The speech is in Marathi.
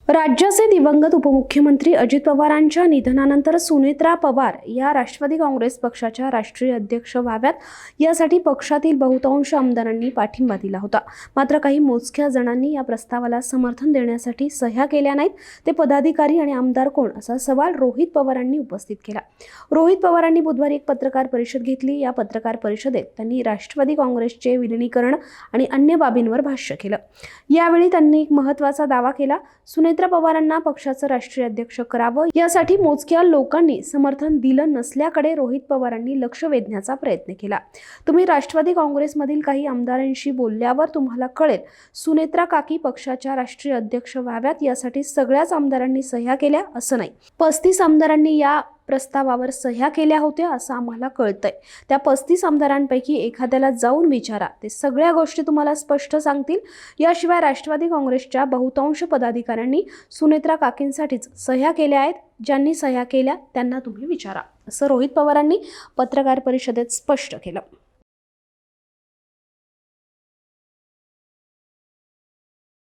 राज्याचे दिवंगत उपमुख्यमंत्री अजित पवारांच्या निधनानंतर सुनेत्रा पवार या राष्ट्रवादी काँग्रेस पक्षाच्या राष्ट्रीय अध्यक्ष व्हाव्यात यासाठी पक्षातील बहुतांश आमदारांनी पाठिंबा दिला होता। मात्र काही मोजक्या जणांनी या प्रस्तावाला समर्थन देण्यासाठी सह्या केल्या नाहीत। ते पदाधिकारी आणि आमदार कोण असा सवाल रोहित पवारांनी उपस्थित केला। रोहित पवारांनी बुधवारी एक पत्रकार परिषद घेतली। या पत्रकार परिषदेत त्यांनी राष्ट्रवादी काँग्रेसचे विलीनीकरण आणि अन्य बाबींवर भाष्य केलं। यावेळी त्यांनी एक महत्त्वाचा दावा केला। सुनेत्रा पवारांना पक्षाचं राष्ट्रीय अध्यक्ष करावं यासाठी मोजक्या लोकांनी समर्थन दिलं नसल्याकडे रोहित पवारांनी लक्ष वेधण्याचा प्रयत्न केला। तुम्ही राष्ट्रवादी काँग्रेसमधील काही आमदारांशी बोलल्यावर तुम्हाला कळेल, सुनेत्रा काकी पक्षाच्या राष्ट्रीय अध्यक्ष व्हाव्यात यासाठी सगळ्याच आमदारांनी सह्या केल्या असं नाही। 35 आमदारांनी या प्रस्तावावर सह्या केल्या होत्या असं आम्हाला कळतंय। त्या 35 आमदारांपैकी एखाद्याला जाऊन विचारा, ते सगळ्या गोष्टी तुम्हाला स्पष्ट सांगतील। याशिवाय राष्ट्रवादी काँग्रेसच्या बहुतांश पदाधिकाऱ्यांनी सुनेत्रा काकींसाठीच सह्या केल्या आहेत। ज्यांनी सह्या केल्या त्यांना तुम्ही विचारा, असं रोहित पवारांनी पत्रकार परिषदेत स्पष्ट केलं।